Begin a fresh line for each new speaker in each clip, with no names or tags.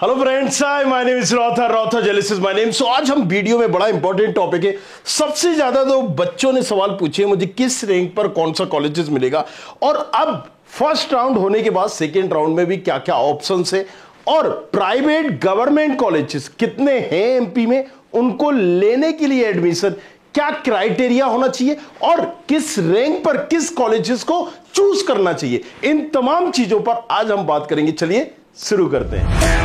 Hello friends, hi my name is रॉथा जेलिस is my name. So आज हम वीडियो में बड़ा इंपॉर्टेंट टॉपिक है। सबसे ज्यादा तो बच्चों ने सवाल पूछे मुझे किस रैंक पर कौन सा कॉलेजेस मिलेगा, और अब फर्स्ट राउंड होने के बाद सेकेंड राउंड में भी क्या क्या ऑप्शंस है, और प्राइवेट गवर्नमेंट कॉलेजेस कितने हैं एमपी में, उनको लेने के लिए एडमिशन क्या क्राइटेरिया होना चाहिए, और किस रैंक पर किस कॉलेजेस को चूज करना चाहिए, इन तमाम चीजों पर आज हम बात करेंगे। चलिए शुरू करते हैं।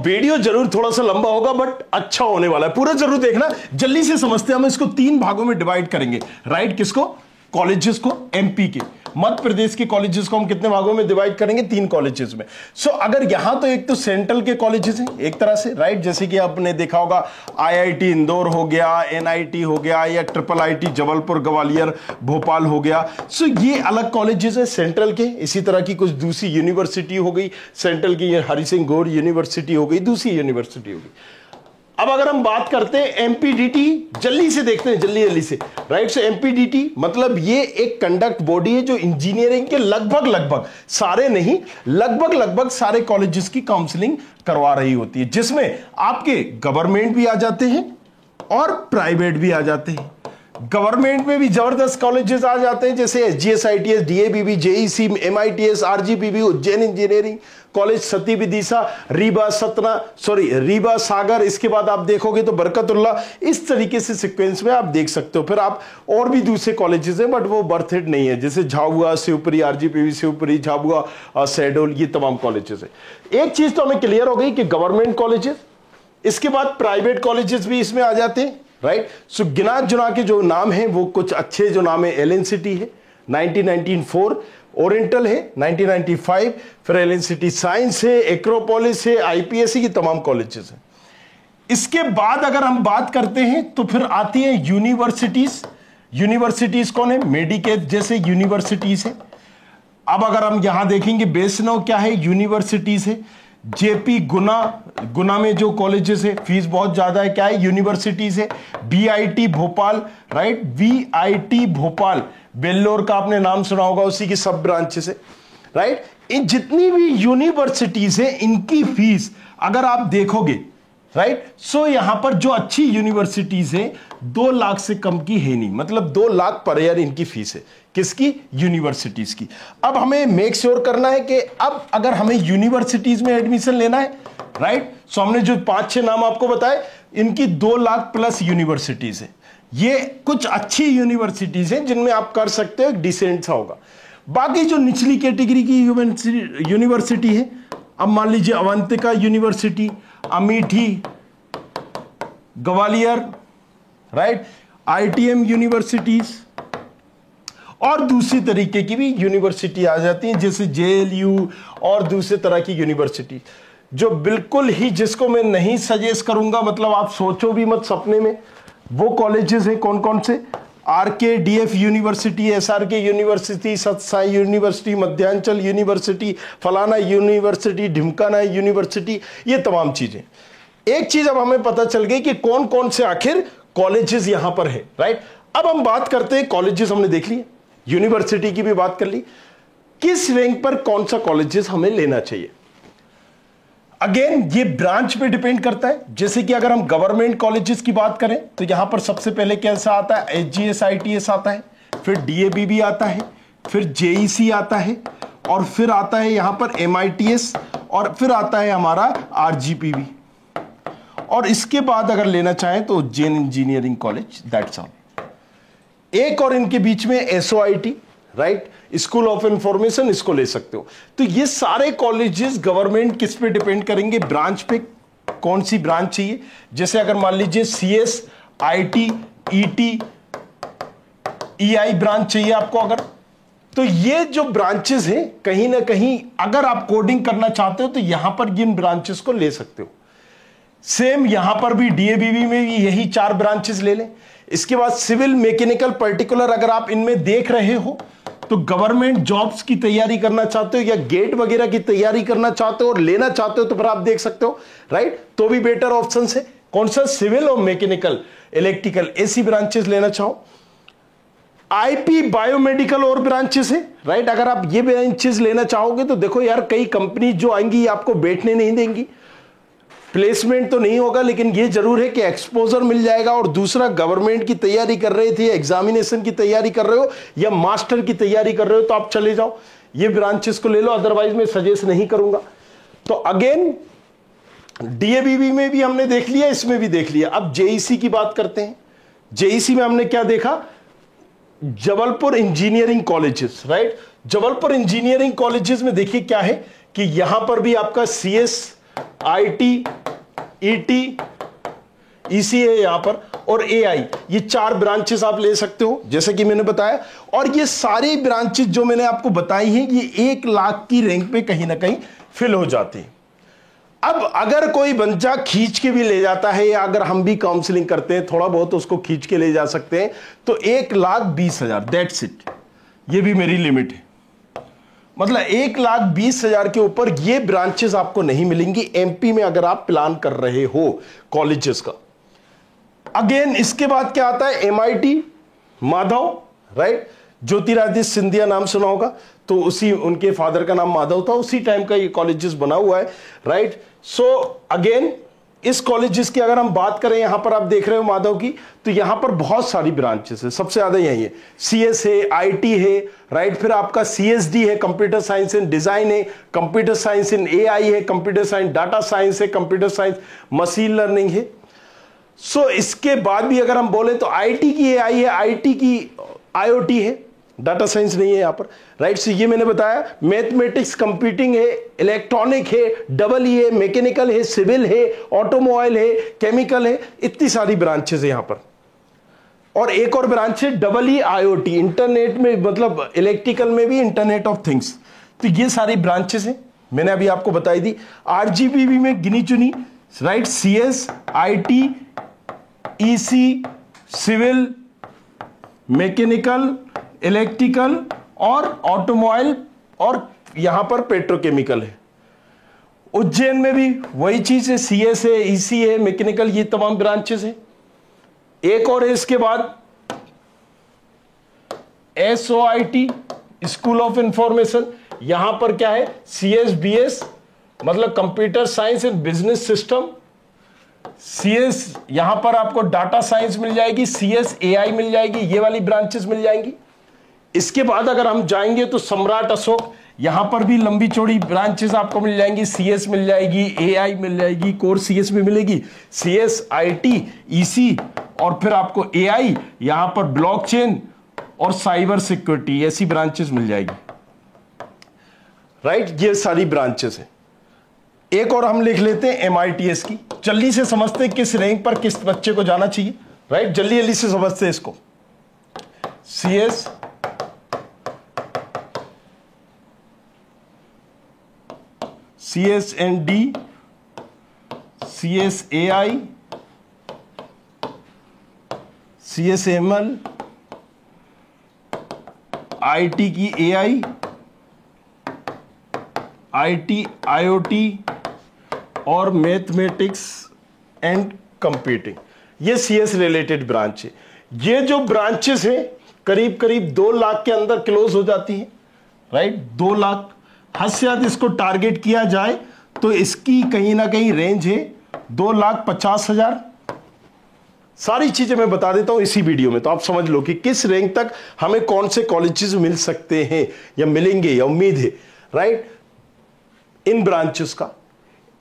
वीडियो जरूर थोड़ा सा लंबा होगा बट अच्छा होने वाला है, पूरा जरूर देखना। जल्दी से समझते हैं, हम इसको 3 भागों में डिवाइड करेंगे। राइट, किसको? कॉलेजेस को, एमपी के। मध्य प्रदेश के कॉलेजेस को हम कितने भागों में डिवाइड करेंगे? 3 कॉलेजेस में। सो अगर यहां तो एक तो सेंट्रल के कॉलेजेस हैं एक तरह से, राइट, जैसे कि आपने देखा होगा आईआईटी इंदौर हो गया, एनआईटी हो गया, या ट्रिपल आईटी जबलपुर, ग्वालियर, भोपाल हो गया। सो ये अलग कॉलेजेस है सेंट्रल के। इसी तरह की कुछ दूसरी यूनिवर्सिटी हो गई सेंट्रल की, हरि सिंह गौर यूनिवर्सिटी हो गई, दूसरी यूनिवर्सिटी हो गई। अब अगर हम बात करते हैं एमपीडीटी, जल्दी से देखते हैं, जल्दी से। राइट, सो एमपीडीटी मतलब ये एक कंडक्ट बॉडी है जो इंजीनियरिंग के लगभग सारे नहीं, लगभग सारे कॉलेजेस की काउंसलिंग करवा रही होती है, जिसमें आपके गवर्नमेंट भी आ जाते हैं और प्राइवेट भी आ जाते हैं। गवर्नमेंट में भी जबरदस्त कॉलेजेस आ जाते हैं, जैसे SGS, ITS, DABB, JEC, MITS, RGPV, Ujjain engineering college, SATI Vidisha, Rewa Sagar. इसके बाद आप देखोगे तो बरकतुल्ला। इस तरीके से सीक्वेंस में आप देख सकते हो। फिर आप और भी दूसरे कॉलेजेस हैं बट वो बर्थेड नहीं है, जैसे झाबुआ, शिवपुरी, आरजीपीवी शिवपुरी, झाबुआ, शहडोल, ये तमाम कॉलेजेस है। एक चीज तो हमें क्लियर हो गई कि गवर्नमेंट कॉलेजेस, इसके बाद प्राइवेट कॉलेजेस भी इसमें आ जाते हैं। राइट, सो गिना जुना के जो नाम हैं वो कुछ अच्छे जो नाम है, एलएनसीटी है 1994, ओरिएंटल है 1995, फिर एलएनसीटी साइंस है, एक्रोपोलिस है, आईपीएससी की तमाम कॉलेजेस हैं। इसके बाद अगर हम बात करते हैं तो फिर आती है यूनिवर्सिटीज। यूनिवर्सिटीज कौन है? मेडिकेट जैसे यूनिवर्सिटीज है। अब अगर हम यहां देखेंगे बेसनो क्या है, यूनिवर्सिटीज है। जेपी गुना में जो कॉलेजेस है, फीस बहुत ज्यादा है, क्या है? यूनिवर्सिटीज है। BIT Bhopal, right, VIT Bhopal, Vellore का आपने नाम सुना होगा, उसी की सब ब्रांचेस है। राइट, इन जितनी भी यूनिवर्सिटीज है इनकी फीस अगर आप देखोगे, राइट, सो यहां पर जो अच्छी यूनिवर्सिटीज है 2 लाख से कम की है नहीं, मतलब 2 लाख पर ईयर इनकी फीस है। किसकी? यूनिवर्सिटीज की। अब हमें मेक श्योर करना है कि अब अगर हमें यूनिवर्सिटीज में एडमिशन लेना है, राइट, सो हमने जो 5-6 नाम आपको बताए, इनकी 2 लाख प्लस यूनिवर्सिटीज है। ये कुछ अच्छी यूनिवर्सिटीज हैं जिनमें आप कर सकते हो, एक डिसेंट सा होगा। बाकी जो निचली कैटेगरी की यूनिवर्सिटी है, अब मान लीजिए Avantika university, Amethi, Gwalior, right, ITM universities, और दूसरी तरीके की भी यूनिवर्सिटी आ जाती हैं, जैसे जेएलयू और दूसरे तरह की यूनिवर्सिटी, जो बिल्कुल ही जिसको मैं नहीं सजेस्ट करूंगा, मतलब आप सोचो भी मत सपने में। वो कॉलेजेस हैं कौन कौन से? RK DF university, SRK university, Satsai university, Madhyanchal university, फलाना यूनिवर्सिटी, ढिमकाना यूनिवर्सिटी, ये तमाम चीजें। एक चीज अब हमें पता चल गई कि कौन कौन से आखिर कॉलेजेस यहां पर है। राइट, अब हम बात करते हैं, कॉलेजेस हमने देख लिए, यूनिवर्सिटी की भी बात कर ली, किस रैंक पर कौन सा कॉलेजेस हमें लेना चाहिए। अगेन ये ब्रांच पे डिपेंड करता है। जैसे कि अगर हम गवर्नमेंट कॉलेजेस की बात करें तो यहां पर सबसे पहले कैसा आता है? एसजीएस, आईटीएस आता है, फिर डीएबीबी आता है, फिर जेईसी आता है, और फिर आता है यहां पर एमआईटीएस, और फिर आता है हमारा आरजीपीवी, और इसके बाद अगर लेना चाहें तो Ujjain engineering college, that's all. एक और इनके बीच में एसओआईटी, राइट, स्कूल ऑफ इंफॉर्मेशन, इसको ले सकते हो। तो ये सारे कॉलेजेस गवर्नमेंट किस पे डिपेंड करेंगे? ब्रांच पे, कौन सी ब्रांच चाहिए। जैसे अगर मान लीजिए CS, IT, ET, EI branch चाहिए आपको अगर, तो ये जो ब्रांचेस हैं कहीं ना कहीं अगर आप कोडिंग करना चाहते हो तो यहां पर इन ब्रांचेस को ले सकते हो। सेम यहां पर भी डीएबीबी में भी यही 4 ब्रांचेस ले लें। इसके बाद सिविल, मैकेनिकल, पर्टिकुलर अगर आप इनमें देख रहे हो तो गवर्नमेंट जॉब्स की तैयारी करना चाहते हो या गेट वगैरह की तैयारी करना चाहते हो और लेना चाहते हो तो फिर आप देख सकते हो, राइट। तो भी बेटर ऑप्शन है कौन सा, सिविल और मैकेनिकल, इलेक्ट्रिकल, ऐसी ब्रांचेस लेना चाहो। आईपी, बायोमेडिकल और ब्रांचेस है, राइट। अगर आप ये ब्रांचेस लेना चाहोगे तो देखो यार, कई कंपनी जो आएंगी आपको बैठने नहीं देंगी, प्लेसमेंट तो नहीं होगा, लेकिन ये जरूर है कि एक्सपोजर मिल जाएगा। और दूसरा, गवर्नमेंट की तैयारी कर रहे थे, एग्जामिनेशन की तैयारी कर रहे हो या मास्टर की तैयारी कर रहे हो तो आप चले जाओ, ये ब्रांचेस को ले लो, अदरवाइज मैं सजेस्ट नहीं करूंगा। तो अगेन डीएवीबी में भी हमने देख लिया, इसमें भी देख लिया। अब जेईसी की बात करते हैं। जेईसी में हमने क्या देखा, Jabalpur engineering colleges, right. Jabalpur engineering colleges में देखिए क्या है कि यहां पर भी आपका सीएस, आईटी, ईटी, ईसी है यहां पर, और एआई, ये 4 ब्रांचेस आप ले सकते हो जैसे कि मैंने बताया। और ये सारी ब्रांचेस जो मैंने आपको बताई हैं ये 1 लाख की रैंक पे कहीं ना कहीं फिल हो जाती है। अब अगर कोई बच्चा खींच के भी ले जाता है या अगर हम भी काउंसलिंग करते हैं थोड़ा बहुत उसको खींच के ले जा सकते हैं तो 1,20,000, दैट्स इट, ये भी मेरी लिमिट है। मतलब 1,20,000 के ऊपर ये ब्रांचेस आपको नहीं मिलेंगी एमपी में अगर आप प्लान कर रहे हो कॉलेजेस का। अगेन इसके बाद क्या आता है, एमआईटी माधव, राइट। ज्योतिरादित्य सिंधिया नाम सुना होगा, तो उसी उनके फादर का नाम माधव था, उसी टाइम का ये कॉलेजेस बना हुआ है, राइट। सो अगेन इस कॉलेजेस की अगर हम बात करें, यहां पर आप देख रहे हो माधव की, तो यहां पर बहुत सारी ब्रांचेस है, सबसे ज्यादा यही है, सीएस है, आईटी है, राइट। फिर आपका सीएसडी है, कंप्यूटर साइंस एंड डिजाइन है, कंप्यूटर साइंस इन एआई है, कंप्यूटर साइंस डाटा साइंस है, कंप्यूटर साइंस मशीन लर्निंग है। सो इसके बाद भी अगर हम बोले तो आईटी की एआई है, आईटी की आईओटी है, डाटा साइंस नहीं है यहां पर, राइट। सो ये मैंने बताया, मैथमेटिक्स, कंप्यूटिंग है, इलेक्ट्रॉनिक है, डबल ई है, मैकेनिकल है, सिविल है, ऑटोमोबाइल है, केमिकल है, इतनी सारी ब्रांचेस है यहां पर। और एक और ब्रांच है डबल ई आईओटी, इंटरनेट में, मतलब इलेक्ट्रिकल में भी इंटरनेट ऑफ थिंग्स। तो ये सारी ब्रांचेस हैं, मैंने अभी आपको बताई दी। आरजीबीवी में गिनी चुनी, right, CS, IT, EC, civil, mechanical, electrical और ऑटोमोबाइल, और यहां पर पेट्रोकेमिकल है। उज्जैन में भी वही चीज है, सीएस है, ईसी है, मैकेनिकल, ये तमाम ब्रांचेस है। एक और है इसके बाद एसओआईटी, स्कूल ऑफ इंफॉर्मेशन, यहां पर क्या है, सीएस बीएस, मतलब computer science and business system. CS यहां पर आपको डाटा साइंस मिल जाएगी, सीएस एआई मिल जाएगी, ये वाली ब्रांचेस मिल जाएंगी। इसके बाद अगर हम जाएंगे तो सम्राट अशोक, यहां पर भी लंबी चौड़ी ब्रांचेस आपको मिल जाएंगी, सीएस मिल जाएगी, एआई मिल जाएगी, कोर सीएस में मिलेगी, सीएस, आईटी, ईसी, और फिर आपको एआई, यहां पर ब्लॉकचेन और साइबर सिक्योरिटी, ऐसी ब्रांचेस मिल जाएगी, राइट। ये सारी ब्रांचेस है। एक और हम लिख लेते हैं एमआईटीएस की, जल्दी से समझते हैं किस रैंक पर किस बच्चे को जाना चाहिए, राइट। जल्दी जल्दी से समझते हैं इसको। CS, CSND, CSAI, CSML, IT की AI, IT, IoT और मैथमेटिक्स एंड कंप्यूटिंग, ये CS रिलेटेड ब्रांच है। ये जो ब्रांचेस हैं करीब करीब 2 लाख के अंदर क्लोज हो जाती हैं, राइट। 2 लाख हद से हद इसको टारगेट किया जाए तो इसकी कहीं ना कहीं रेंज है 2,50,000। सारी चीजें मैं बता देता हूं इसी वीडियो में, तो आप समझ लो कि किस रैंक तक हमें कौन से कॉलेजेस मिल सकते हैं या मिलेंगे या उम्मीद है, राइट, इन ब्रांचेस का।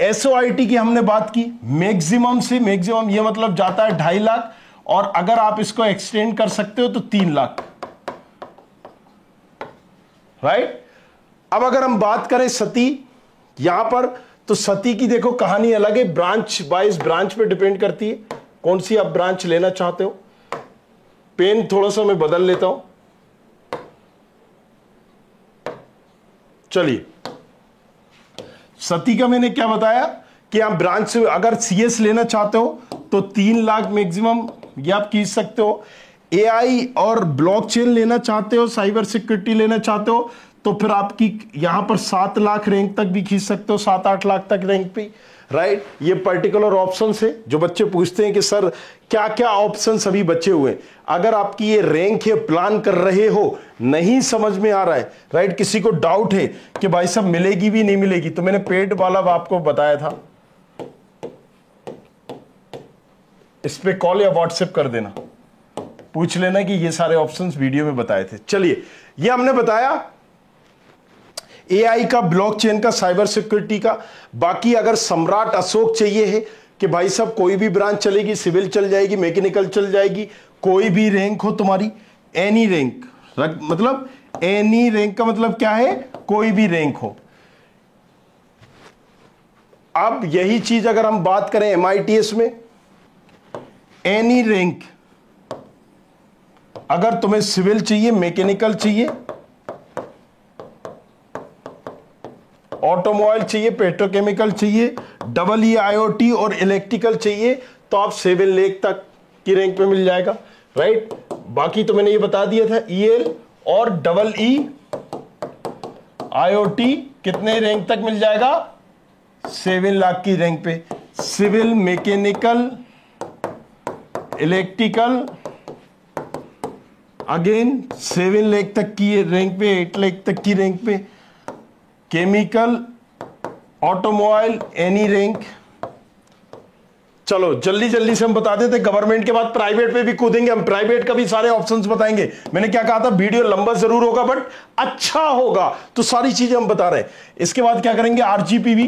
एसओआईटी की हमने बात की, मैक्सिमम से मैक्सिमम ये मतलब जाता है 2.5 लाख, और अगर आप इसको एक्सटेंड कर सकते हो तो 3 लाख, राइट। अब अगर हम बात करें सती, यहां पर तो सती की देखो कहानी अलग है, ब्रांच वाइज ब्रांच पे डिपेंड करती है कौन सी आप ब्रांच लेना चाहते हो। पेन थोड़ा सा मैं बदल लेता हूं, चलिए। सती का मैंने क्या बताया कि आप ब्रांच से अगर सीएस लेना चाहते हो तो 3 लाख मैक्सिमम ये आप खींच सकते हो। एआई और ब्लॉकचेन लेना चाहते हो, साइबर सिक्योरिटी लेना चाहते हो, तो फिर आपकी यहां पर 7 लाख रैंक तक भी खींच सकते हो, 7-8 लाख तक रैंक पे, राइट। ये पर्टिकुलर ऑप्शन है जो बच्चे पूछते हैं कि सर क्या क्या ऑप्शन अभी बचे हुए हैं। अगर आपकी ये रैंक है, प्लान कर रहे हो, नहीं समझ में आ रहा है, राइट, किसी को डाउट है कि भाई साहब मिलेगी भी नहीं मिलेगी, तो मैंने पेड वाला आपको बताया था, इस पे कॉल या व्हाट्सएप कर देना, पूछ लेना कि ये सारे ऑप्शंस वीडियो में बताए थे। चलिए, ये हमने बताया एआई का, ब्लॉकचेन का, साइबर सिक्योरिटी का। बाकी अगर सम्राट अशोक चाहिए है कि भाई साहब कोई भी ब्रांच चलेगी, सिविल चल जाएगी, मैकेनिकल चल जाएगी, कोई भी रैंक हो तुम्हारी, एनी रैंक, मतलब एनी रैंक का मतलब क्या है, कोई भी रैंक हो। अब यही चीज अगर हम बात करें एमआईटीएस में, एनी रैंक, अगर तुम्हें सिविल चाहिए, मैकेनिकल चाहिए, ऑटोमोबाइल चाहिए, पेट्रोकेमिकल चाहिए, EE और इलेक्ट्रिकल चाहिए, तो आप 7 लाख तक की रैंक पे मिल जाएगा, राइट। बाकी तो मैंने ये बता दिया था, EL और EE कितने रैंक तक मिल जाएगा, 7 लाख की रैंक पे। Civil, mechanical, electrical again 7 lakh तक की रैंक पे, 8 लाख तक की रैंक पे, केमिकल, ऑटोमोबाइल, एनी रैंक। चलो जल्दी जल्दी से हम बता देते, गवर्नमेंट के बाद प्राइवेट पे भी कूदेंगे हम, प्राइवेट का भी सारे ऑप्शंस बताएंगे। मैंने क्या कहा था, वीडियो लंबा जरूर होगा बट अच्छा होगा, तो सारी चीजें हम बता रहे हैं। इसके बाद क्या करेंगे, आरजीपीवी।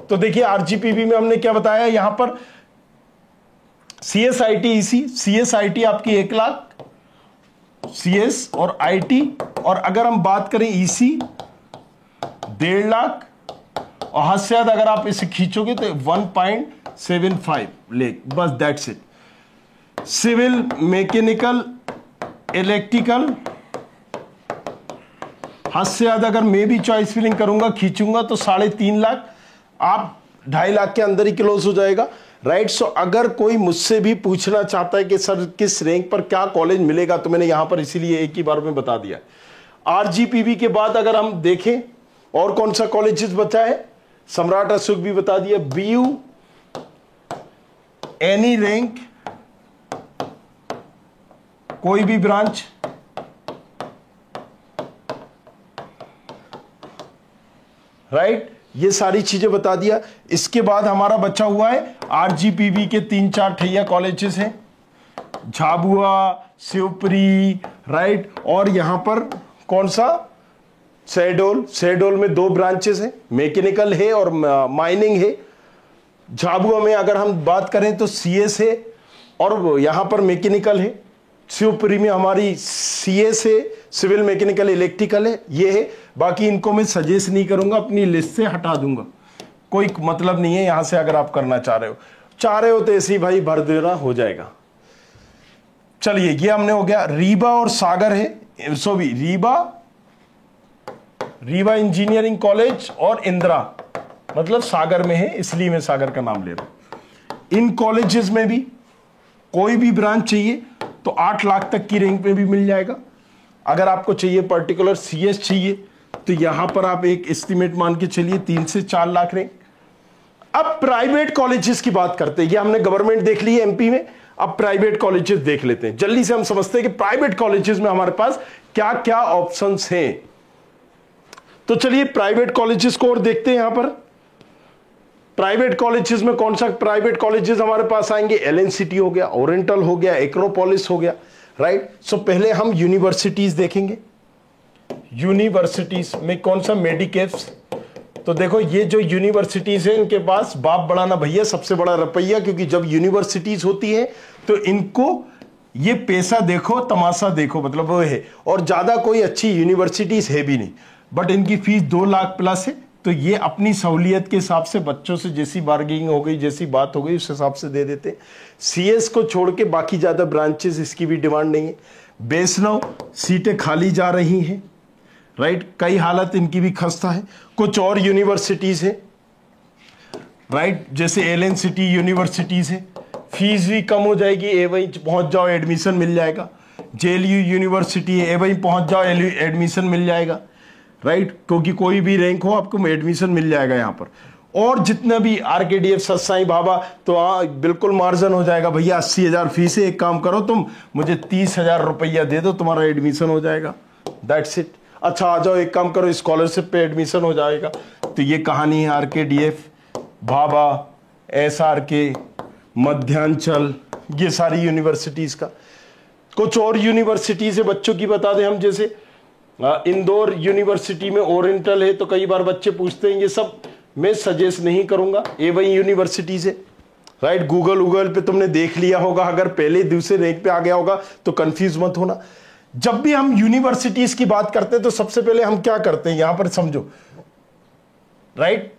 तो देखिए आरजीपीवी में हमने क्या बताया, यहां पर सीएसआईटी ईसी, सीएसआईटी आपकी 1 लाख, सीएस और आईटी, और अगर हम बात करें ईसी 1.5 लाख, और हद से ज्यादा अगर आप इसे खींचोगे तो 1.75 लाख, बस that's it. Civil, mechanical, electrical, हद से ज्यादा अगर मैं भी चॉइस फिलिंग करूंगा, खींचूंगा तो 3.5 लाख, आप 2.5 लाख के अंदर ही क्लोज हो जाएगा, राइट। सो अगर कोई मुझसे भी पूछना चाहता है कि सर किस रैंक पर क्या कॉलेज मिलेगा, तो मैंने यहां पर इसीलिए एक ही बार में बता दिया। आरजीपीवी के बाद अगर हम देखें और कौन सा कॉलेजेस बचा है, सम्राट अशोक भी बता दिया, बीयू, एनी रैंक, कोई भी ब्रांच, राइट, ये सारी चीजें बता दिया। इसके बाद हमारा बचा हुआ है आरजीपीवी के 3-4 ठैया कॉलेजेस हैं, झाबुआ, शिवपुरी, राइट, और यहां पर कौन सा, शहडोल। शहडोल में 2 ब्रांचेस हैं, मैकेनिकल है और माइनिंग है। झाबुआ में अगर हम बात करें तो सीएस है और यहां पर मैकेनिकल है। शिवपुरी में हमारी सीएस है, सिविल, मैकेनिकल, इलेक्ट्रिकल है, ये है। बाकी इनको मैं सजेस्ट नहीं करूंगा, अपनी लिस्ट से हटा दूंगा, कोई मतलब नहीं है यहां से। अगर आप करना चाह रहे हो तो ऐसे ही भाई भर देना, हो जाएगा। चलिए ये हमने हो गया। रीवा और सागर है, सॉरी रीवा इंजीनियरिंग कॉलेज और इंदिरा, मतलब सागर में है, इसलिए मैं सागर का नाम ले रहा हूं। इन कॉलेजेस में भी कोई भी ब्रांच चाहिए तो 8 लाख तक की रैंक में भी मिल जाएगा। अगर आपको चाहिए पर्टिकुलर सीएस चाहिए तो यहां पर आप एक एस्टिमेट मान के चलिए 3 से 4 लाख रैंक। अब प्राइवेट कॉलेजेस की बात करते हैं। ये हमने गवर्नमेंट देख ली है एमपी में, अब प्राइवेट कॉलेजेस देख लेते हैं। जल्दी से हम समझते हैं कि प्राइवेट कॉलेजेस में हमारे पास क्या क्या ऑप्शंस हैं। तो चलिए प्राइवेट कॉलेजेस को और देखते हैं। यहां पर प्राइवेट कॉलेजेस में कौन सा प्राइवेट कॉलेजेस हमारे पास आएंगे, एलएनसीटी हो गया, ओरेंटल हो गया, एक्रोपोलिस हो गया, राइट। सो पहले हम यूनिवर्सिटीज देखेंगे। यूनिवर्सिटीज में कौन सा, मेडिकेप्स। तो देखो ये जो यूनिवर्सिटीज है इनके पास बाप बड़ा ना भैया, सबसे बड़ा रुपया, क्योंकि जब यूनिवर्सिटीज होती है तो इनको ये पैसा देखो तमाशा देखो, मतलब वो है। और ज्यादा कोई अच्छी यूनिवर्सिटीज है भी नहीं, बट इनकी फीस 2 लाख प्लस है। तो ये अपनी सहूलियत के हिसाब से बच्चों से जैसी बार्गेनिंग हो गई, जैसी बात हो गई, उस हिसाब से दे देते। सीएस को छोड़ के बाकी ज्यादा ब्रांचेस इसकी भी डिमांड नहीं है। वैष्णव सीटें खाली जा रही हैं, राइट, कई हालत इनकी भी खस्ता है। कुछ और यूनिवर्सिटीज है, राइट, जैसे एलएनसीटी यूनिवर्सिटीज है, फीस भी कम हो जाएगी, वहीं पहुंच जाओ, एडमिशन मिल जाएगा, जेएलयू यूनिवर्सिटी है, वहीं पहुंच जाओ, एडमिशन मिल जाएगा, राइट, क्योंकि कोई भी रैंक हो आपको एडमिशन मिल जाएगा यहाँ पर। और जितना भी आरकेडीएफ, सत्साई बाबा, तो हाँ बिल्कुल मार्जिन हो जाएगा भैया, 80,000 फीस है, एक काम करो तुम मुझे 30,000 रुपया दे दो, तुम्हारा एडमिशन हो जाएगा, दैट्स इट। अच्छा आ जाओ, एक काम करो, स्कॉलरशिप पे एडमिशन हो जाएगा। तो ये कहानी है आरकेडीएफ, भाभा, एसआरके, मध्यांचल, ये सारी यूनिवर्सिटीज का। कुछ और यूनिवर्सिटी से बच्चों की बता दें हम, जैसे इंदौर यूनिवर्सिटी में ओरिएंटल है, तो कई बार बच्चे पूछते हैं, ये सब मैं सजेस्ट नहीं करूंगा, ये वही यूनिवर्सिटी से, राइट। गूगल पे तुमने देख लिया होगा, अगर पहले दूसरे रैंक पे आ गया होगा तो कंफ्यूज मत होना। जब भी हम यूनिवर्सिटीज की बात करते हैं तो सबसे पहले हम क्या करते हैं यहां पर समझो, राइट।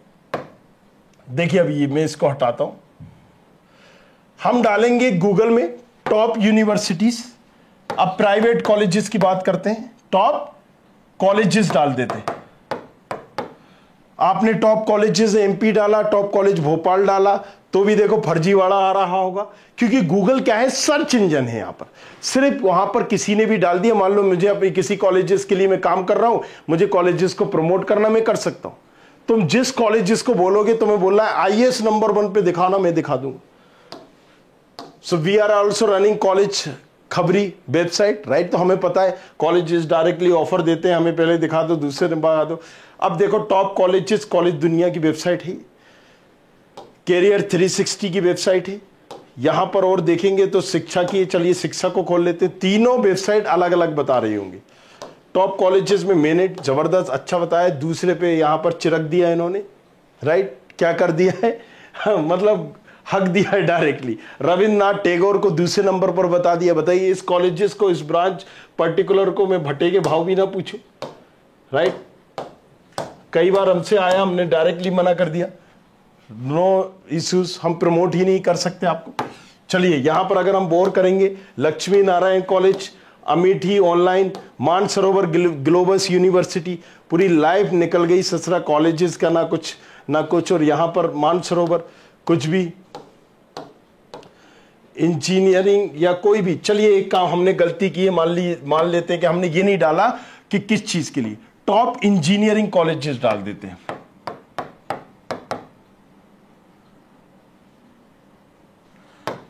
देखिए अभी मैं इसको हटाता हूं, हम डालेंगे गूगल में टॉप यूनिवर्सिटीज। अब प्राइवेट कॉलेजेस की बात करते हैं, टॉप कॉलेजेस डाल देते हैं। आपने टॉप कॉलेजेस एमपी डाला, टॉप कॉलेज भोपाल डाला, तो भी देखो फर्जीवाड़ा आ रहा होगा, क्योंकि गूगल क्या है, सर्च इंजन है। यहां पर सिर्फ वहां पर किसी ने भी डाल दिया, मान लो मुझे अपनी किसी कॉलेजेस के लिए मैं काम कर रहा हूं, मुझे कॉलेजेस को प्रमोट करना, मैं कर सकता हूं। तुम जिस कॉलेजेस को बोलोगे, तुम्हें बोलना है आईएएस नंबर 1 पे दिखाना, मैं दिखा दूंगा। So we are also running college Khabri website, right. तो हमें पता है कॉलेजेस डायरेक्टली ऑफर देते हैं, हमें पहले दिखा दो, दूसरे दिन दिखा दो। अब देखो टॉप कॉलेजेस, कॉलेज दुनिया की वेबसाइट है, कैरियर 360 की वेबसाइट है। यहां पर और देखेंगे तो शिक्षा की, चलिए शिक्षा को खोल लेते हैं, तीनों वेबसाइट अलग अलग बता रही होंगी। टॉप कॉलेजेस में मैंने जबरदस्त अच्छा बताया, दूसरे पे यहां पर चिरक दिया इन्होंने, राइट। क्या कर दिया है मतलब हक दिया है डायरेक्टली। रविन्द्रनाथ टैगोर को दूसरे नंबर पर बता दिया। बताइए इस कॉलेजेस को, इस ब्रांच पर्टिकुलर को मैं भट्टे के भाव भी ना पूछूं, राइट। कई बार हमसे आया, हमने डायरेक्टली मना कर दिया, नो इश्यूज, हम प्रमोट ही नहीं कर सकते आपको। चलिए यहां पर अगर हम बोर करेंगे, Lakshmi Narayan college, Amethi online, Mansarovar globus university, पूरी लाइफ निकल गई ससरा कॉलेजेस का, ना कुछ। और यहां पर मानसरोवर कुछ भी, इंजीनियरिंग या कोई भी। चलिए एक काम हमने गलती की है, मान लेते हैं कि हमने ये नहीं डाला कि किस चीज के लिए, टॉप इंजीनियरिंग कॉलेजेस डाल देते हैं।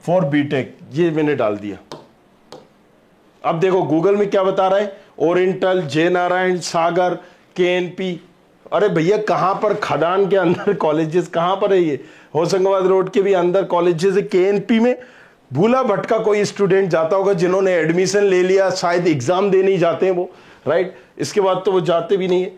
फॉर बीटेक, ये मैंने डाल दिया। अब देखो गूगल में क्या बता रहा है, ओरिएंटल, जय नारायण, सागर, केएनपी। अरे भैया कहां पर, खदान के अंदर कॉलेजेस कहां पर है ये, होशंगाबाद रोड के भी अंदर कॉलेजेस है। केएनपी में भूला भटका कोई स्टूडेंट जाता होगा, जिन्होंने एडमिशन ले लिया, शायद एग्जाम देने ही जाते हैं वो, राइट। इसके बाद तो वो जाते भी नहीं है।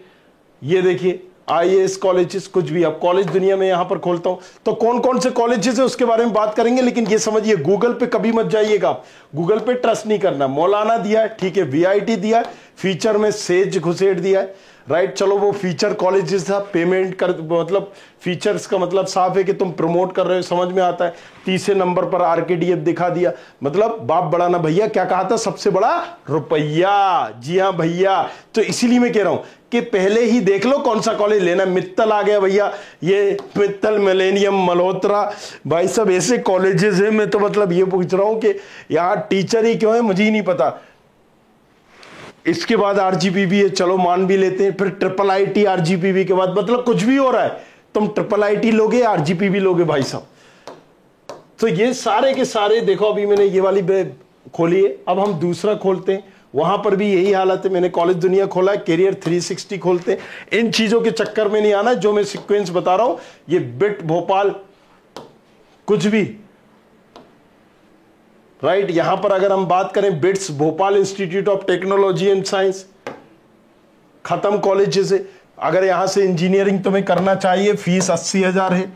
ये देखिए आईएएस कॉलेजेस, कुछ भी। अब कॉलेज दुनिया में यहां पर खोलता हूं तो कौन कौन से कॉलेजेस है उसके बारे में बात करेंगे, लेकिन ये समझिए गूगल पे कभी मत जाइएगा आप, गूगल पे ट्रस्ट नहीं करना। मौलाना दिया है, ठीक है, वीआईटी दिया है, फीचर में सेज घुसेड़ दिया है, राइट। चलो वो फीचर कॉलेजेस था, पेमेंट कर, मतलब फीचर्स का मतलब साफ है कि तुम प्रमोट कर रहे हो, समझ में आता है। तीसरे नंबर पर आरकेडीएफ दिखा दिया, मतलब बाप बड़ा ना भैया, क्या कहा था, सबसे बड़ा रुपया। जी हाँ भैया, तो इसीलिए मैं कह रहा हूं कि पहले ही देख लो कौन सा कॉलेज लेना। मित्तल आ गया भैया, ये मित्तल, मिलेनियम, मल्होत्रा, भाई सब ऐसे कॉलेजेस हैं। मैं तो मतलब ये पूछ रहा हूं कि यहाँ टीचर ही क्यों है, मुझे ही नहीं पता। इसके बाद आरजीपीवी है, चलो मान भी लेते हैं। फिर ट्रिपल आईटी आरजीपीवी के बाद, मतलब कुछ भी हो रहा है, तुम ट्रिपल आईटी लोगे, आरजीपीवी लोगे भाई साहब। तो ये सारे के सारे देखो, अभी मैंने ये वाली खोली है, अब हम दूसरा खोलते हैं, वहां पर भी यही हालत है। मैंने कॉलेज दुनिया खोला है, कैरियर 360 खोलते हैं। इन चीजों के चक्कर में नहीं आना, जो मैं सीक्वेंस बता रहा हूं, ये बिट भोपाल, कुछ भी, राइट। यहां पर अगर हम बात करें, bits Bhopal institute of technology and science, खत्म कॉलेजेस है। अगर यहां से इंजीनियरिंग तुम्हें करना चाहिए, फीस 80,000 है।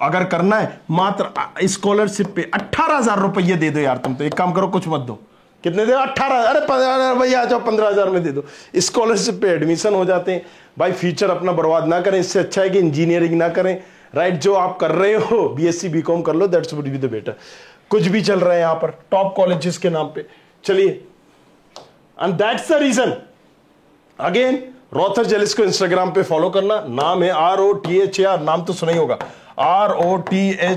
अगर करना है मात्र स्कॉलरशिप पे 18,000 रुपये दे दो यार, तुम तो एक काम करो, कुछ मत दो। कितने दे, 18, अरे भैया आ जाओ 15,000 में दे दो, स्कॉलरशिप पे एडमिशन हो जाते हैं। भाई फ्यूचर अपना बर्बाद ना करें, इससे अच्छा है कि इंजीनियरिंग ना करें, राइट। जो आप कर रहे हो बीएससी बीकॉम कर लो, that's would be the better. कुछ भी चल रहा है यहां पर टॉप कॉलेजेस के नाम पे। चलिए, and that's the reason, again रोथर जेलिस को इंस्टाग्राम पे फॉलो करना, नाम है ROTHAR, नाम तो सुना ही होगा, ROTHARJELIS।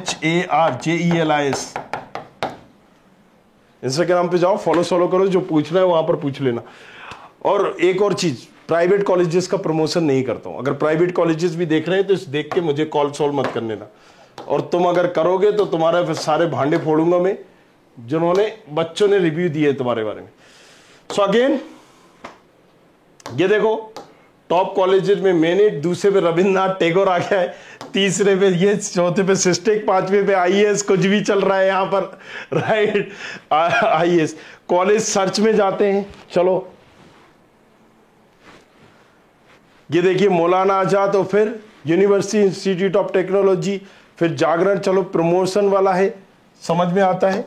इंस्टाग्राम पे जाओ, फॉलो करो, जो पूछना है वहां पर पूछ लेना। और एक और चीज, प्राइवेट कॉलेजेस का प्रमोशन नहीं करता हूं। अगर प्राइवेट कॉलेजेस भी देख रहे हैं तो इस देख के मुझे कॉल सॉल मत करने ना, और तुम अगर करोगे तो तुम्हारे फिर सारे भांडे फोड़ूंगा मैं, जिन्होंने बच्चों ने रिव्यू दिए तुम्हारे बारे में। सो अगेन ये देखो, टॉप कॉलेजेस में मैंने, दूसरे पे रविन्द्रनाथ टैगोर आ गया है, तीसरे पे ये, चौथे पे सिस्टेक, पांचवे पे आईएएस, कुछ भी चल रहा है यहां पर, राइट, आईएएस। कॉलेज सर्च में जाते हैं, चलो ये देखिए मौलाना आजाद, और फिर यूनिवर्सिटी इंस्टीट्यूट ऑफ टेक्नोलॉजी, फिर जागरण, चलो प्रमोशन वाला है, समझ में आता है।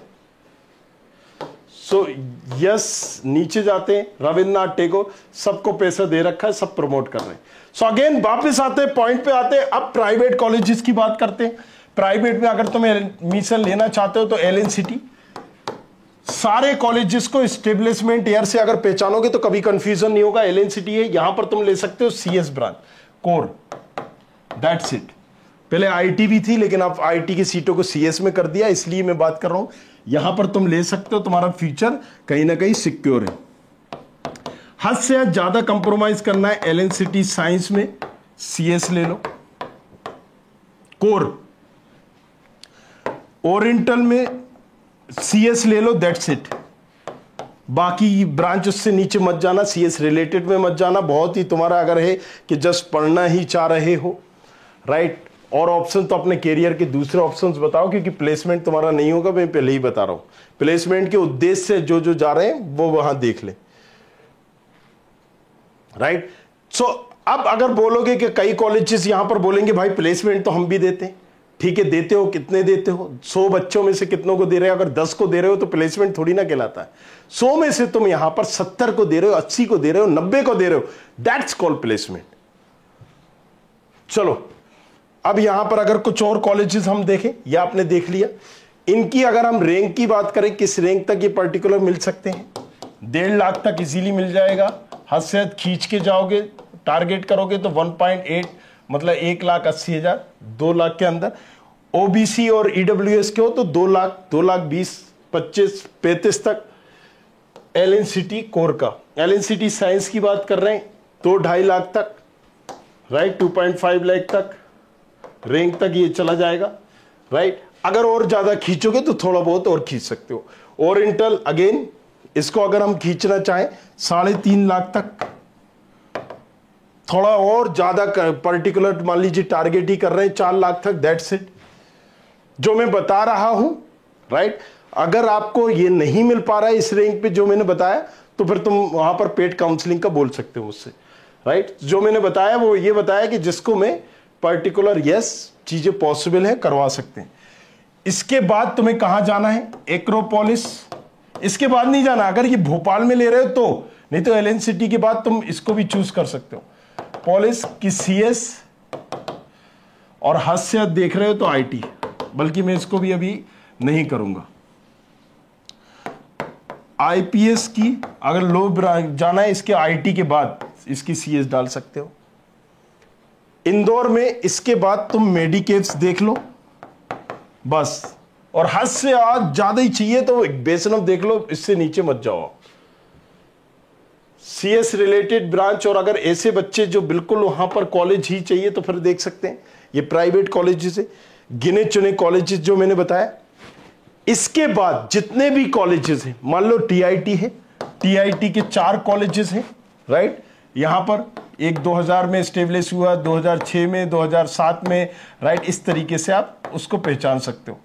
सो यस, नीचे जाते हैं, रविन्द्रनाथ टैगोर, सबको पैसा दे रखा है, सब प्रमोट कर रहे हैं। सो अगेन वापस आते हैं, पॉइंट पे आते हैं। अब प्राइवेट कॉलेजेस की बात करते हैं। प्राइवेट में अगर तुम एडमिशन लेना चाहते हो तो एलएनसीटी, सारे कॉलेजेस को एस्टेब्लिशमेंट ईयर से अगर पहचानोगे तो कभी कंफ्यूजन नहीं होगा। एलएनसीटी है, यहां पर तुम ले सकते हो CS branch, core, that's it. पहले आईटी भी थी, लेकिन अब आईटी की सीटों को सीएस में कर दिया, इसलिए मैं बात कर रहा हूं। यहां पर तुम ले सकते हो, तुम्हारा फ्यूचर कहीं ना कहीं सिक्योर है। हद से ज्यादा कंप्रोमाइज करना है एलएनसीटी साइंस में, सीएस ले लो। कोर ओरिएंटल में सीएस ले लो, दैट्स इट। बाकी ब्रांच उससे नीचे मत जाना, सीएस रिलेटेड में मत जाना। बहुत ही तुम्हारा अगर है कि जस्ट पढ़ना ही चाह रहे हो, राइट, और ऑप्शन तो अपने कैरियर के दूसरे ऑप्शंस बताओ, क्योंकि प्लेसमेंट तुम्हारा नहीं होगा, मैं पहले ही बता रहा हूं। प्लेसमेंट के उद्देश्य से जो जो जा रहे हैं वो वहां देख ले, राइट। सो अब अगर बोलोगे कि कई कॉलेजेस यहां पर बोलेंगे भाई प्लेसमेंट तो हम भी देते हैं, ठीक है, देते हो, कितने देते हो? 100 बच्चों में से कितनों को दे रहे हो? अगर 10 को दे रहे हो तो प्लेसमेंट थोड़ी ना कहलाता है। 100 में से तुम यहां पर 70 को दे रहे हो, 80 को दे रहे हो, 90 को दे रहे हो, दैट्स कॉल्ड प्लेसमेंट। चलो अब यहां पर अगर कुछ और कॉलेजेस हम देखें, या आपने देख लिया, इनकी अगर हम रैंक की बात करें, किस रैंक तक ये पर्टिकुलर मिल सकते हैं? 1.5 लाख तक इजीली मिल जाएगा। हद से हद खींच के जाओगे, टारगेट करोगे तो 1.8 मतलब 1,80,000, 2 लाख के अंदर। ओबीसी और ईडब्ल्यूएस के हो तो 2 लाख, 2,20,000, 25, 35 तक। एलएनसीटी कोर का, एलएनसीटी साइंस की बात कर रहे हैं तो 2.5 लाख तक, राइट, 2.5 लाख तक रैंक तक ये चला जाएगा, राइट। अगर और ज्यादा खींचोगे तो थोड़ा बहुत और खींच सकते हो। ओरिएंटल अगेन, इसको अगर हम खींचना चाहें 3.5 लाख तक, थोड़ा और ज्यादा पर्टिकुलर मान लीजिए टारगेट ही कर रहे हैं 4 लाख तक, दैट्स इट जो मैं बता रहा हूं, राइट। अगर आपको ये नहीं मिल पा रहा है इस रैंक पे जो मैंने बताया, तो फिर तुम वहां पर पेड काउंसलिंग का बोल सकते हो मुझसे, राइट। जो मैंने बताया वो ये बताया कि जिसको मैं पर्टिकुलर यस चीजें पॉसिबल है करवा सकते हैं। इसके बाद तुम्हें कहां जाना है? एक्रोपोलिस, इसके बाद नहीं जाना। अगर ये भोपाल में ले रहे हो तो, नहीं तो एलएनसीटी के बाद तुम इसको भी चूज कर सकते हो, पॉलिस की सीएस, और हद से हद देख रहे हो तो आईटी, बल्कि मैं इसको भी अभी नहीं करूंगा। आईपीएस की अगर लो जाना है, इसके आईटी के बाद इसकी सीएस डाल सकते हो। इंदौर में इसके बाद तुम मेडिकेट्स देख लो बस, और हद से आज ज्यादा ही चाहिए तो बेसनम देख लो, इससे नीचे मत जाओ। सीएस रिलेटेड ब्रांच, और अगर ऐसे बच्चे जो बिल्कुल वहां पर कॉलेज ही चाहिए तो फिर देख सकते हैं ये प्राइवेट कॉलेजेस है, गिने चुने कॉलेजेस जो मैंने बताया। इसके बाद जितने भी कॉलेजेस हैं, मान लो टीआईटी है, टीआईटी के 4 कॉलेजेस हैं, राइट। यहां पर एक 2000 में स्टेब्लिश हुआ, 2006 में, 2007 में, राइट। इस तरीके से आप उसको पहचान सकते हो।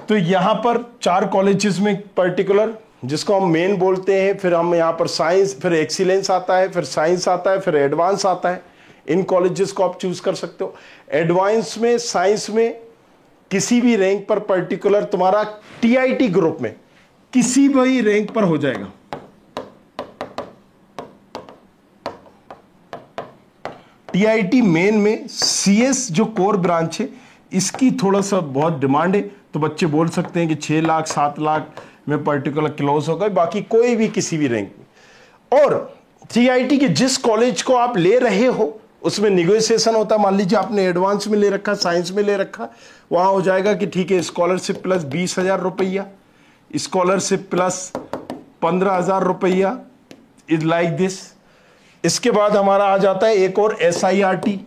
तो यहां पर 4 कॉलेजेस में पर्टिकुलर, जिसको हम मेन बोलते हैं, फिर हम यहां पर साइंस, फिर एक्सीलेंस आता है, फिर साइंस आता है, फिर एडवांस आता है। इन कॉलेजेस को आप चूज कर सकते हो। एडवांस में, साइंस में किसी भी रैंक पर पर्टिकुलर तुम्हारा टीआईटी ग्रुप में किसी भी रैंक पर हो जाएगा। टीआईटी मेन में सीएस जो कोर ब्रांच है, इसकी थोड़ा सा बहुत डिमांड है, तो बच्चे बोल सकते हैं कि 6 लाख 7 लाख में पर्टिकुलर क्लोज होगा, बाकी कोई भी किसी भी रैंक में। और टीआईटी के जिस कॉलेज को आप ले रहे हो उसमें निगोशिएशन होता है। मान लीजिए आपने एडवांस में ले रखा, साइंस में ले रखा, वहां हो जाएगा कि ठीक है स्कॉलरशिप प्लस 20,000 रुपया, स्कॉलरशिप प्लस 15,000 रुपया इज लाइक दिस। इसके बाद हमारा आ जाता है एक और SIRT।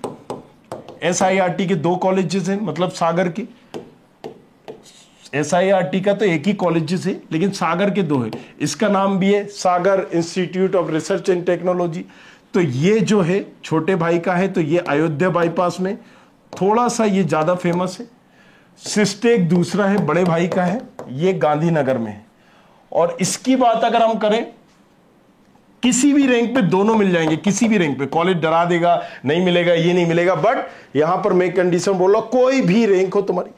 SIRT के 2 कॉलेजेस हैं, मतलब सागर के। SIRT का तो एक ही कॉलेजेस है, लेकिन सागर के 2 है। इसका नाम भी है Sagar institute of research and technology. तो ये जो है छोटे भाई का है, तो ये अयोध्या बाईपास में, थोड़ा सा ये ज्यादा फेमस है। सिस्टेक दूसरा है, बड़े भाई का है, ये गांधीनगर में है। और इसकी बात अगर हम करें, किसी भी रैंक पे दोनों मिल जाएंगे, किसी भी रैंक पे। कॉलेज डरा देगा, नहीं मिलेगा, ये नहीं मिलेगा, बट यहां पर मैं कंडीशन बोल रहा हूं, कोई भी रैंक हो तुम्हारी,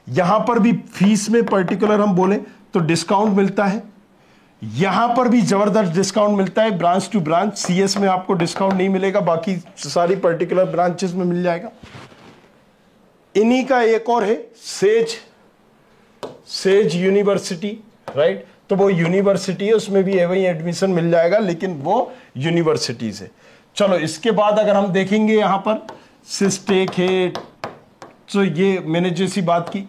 यहां पर भी फीस में पर्टिकुलर हम बोले तो डिस्काउंट मिलता है। यहां पर भी जबरदस्त डिस्काउंट मिलता है, ब्रांच टू ब्रांच। CS में आपको डिस्काउंट नहीं मिलेगा, बाकी सारी पर्टिकुलर ब्रांचेस में मिल जाएगा। इन्हीं का एक और है सेज यूनिवर्सिटी, राइट। तो वो यूनिवर्सिटी है, उसमें भी वही एडमिशन मिल जाएगा, लेकिन वो यूनिवर्सिटीज है। चलो इसके बाद अगर हम देखेंगे, यहां पर सिस्टेक है, तो ये मैंने जैसी बात की,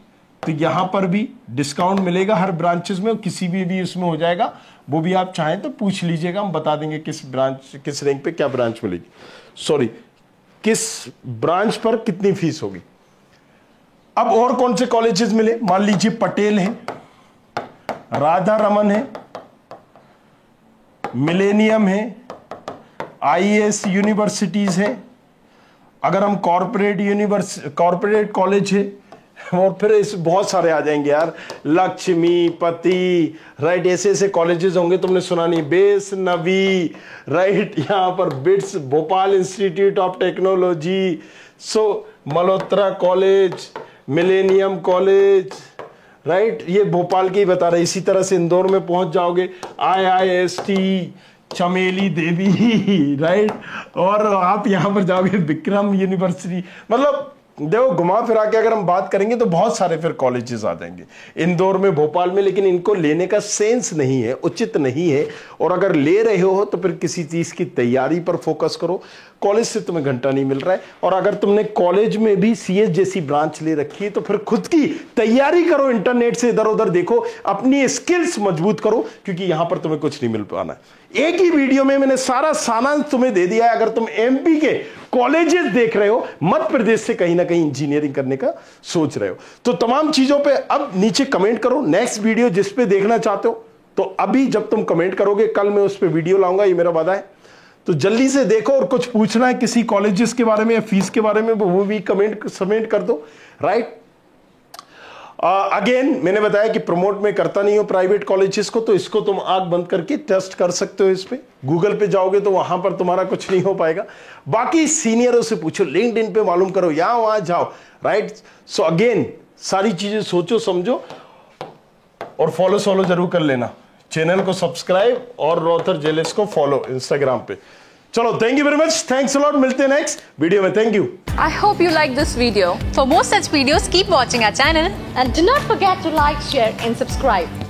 तो यहां पर भी डिस्काउंट मिलेगा हर ब्रांचेस में, किसी भी उसमें हो जाएगा। वो भी आप चाहें तो पूछ लीजिएगा, हम बता देंगे किस रैंक पे क्या ब्रांच मिलेगी, सॉरी किस ब्रांच पर कितनी फीस होगी। अब और कौन से कॉलेजेस मिले, मान लीजिए पटेल है, राधा रमन है, मिलेनियम है, IAS यूनिवर्सिटीज है। अगर हम कॉर्पोरेट कॉलेज है, और फिर इस बहुत सारे आ जाएंगे यार, लक्ष्मीपति, राइट। ऐसे कॉलेजेस होंगे, तुमने सुना नहीं, बेस नवी, राइट। यहां पर bits, Bhopal institute of technology, Malhotra college, millennium college, right. ये भोपाल के ही बता रहे। इसी तरह से इंदौर में पहुंच जाओगे, IIST, चमेली देवी, राइट। और आप यहां पर जाओगे विक्रम यूनिवर्सिटी। मतलब देखो, घुमा फिरा के अगर हम बात करेंगे तो बहुत सारे फिर कॉलेजेस आ जाएंगे इंदौर में, भोपाल में, लेकिन इनको लेने का सेंस नहीं है, उचित नहीं है। और अगर ले रहे हो तो फिर किसी चीज की तैयारी पर फोकस करो। कॉलेज से तुम्हें घंटा नहीं मिल रहा है, और अगर तुमने कॉलेज में भी CS जैसी ब्रांच ले रखी है तो फिर खुद की तैयारी करो, इंटरनेट से इधर उधर देखो, अपनी स्किल्स मजबूत करो, क्योंकि यहां पर तुम्हें कुछ नहीं मिल पाना है। एक ही वीडियो में मैंने सारा सामान तुम्हें दे दिया है। अगर तुम MP के कॉलेजेस देख रहे हो, मध्य प्रदेश से कहीं ना कहीं इंजीनियरिंग करने का सोच रहे हो, तो तमाम चीजों पे अब नीचे कमेंट करो नेक्स्ट वीडियो जिस पे देखना चाहते हो। तो अभी जब तुम कमेंट करोगे, कल मैं उस पे वीडियो लाऊंगा, ये मेरा वादा है। तो जल्दी से देखो, और कुछ पूछना है किसी कॉलेजेस के बारे में या फीस के बारे में, वो भी कमेंट कर दो, राइट। अगेन मैंने बताया कि प्रमोट में करता नहीं हो प्राइवेट कॉलेजेस को, तो इसको तुम आंख बंद करके टेस्ट कर सकते हो। इस पे गूगल पे जाओगे तो वहां पर तुम्हारा कुछ नहीं हो पाएगा। बाकी सीनियरों से पूछो, लिंक्डइन पे मालूम करो, यहां वहां जाओ, राइट। सो अगेन सारी चीजें सोचो समझो, और फॉलो जरूर कर लेना, चैनल को सब्सक्राइब, और रॉथर जेलेस को फॉलो इंस्टाग्राम पे। चलो, thank you very much, thanks a lot, मिलते हैं नेक्स्ट वीडियो में। Thank you.
I hope you like this video. For more such videos, keep watching our channel
and do not forget to like, share and subscribe.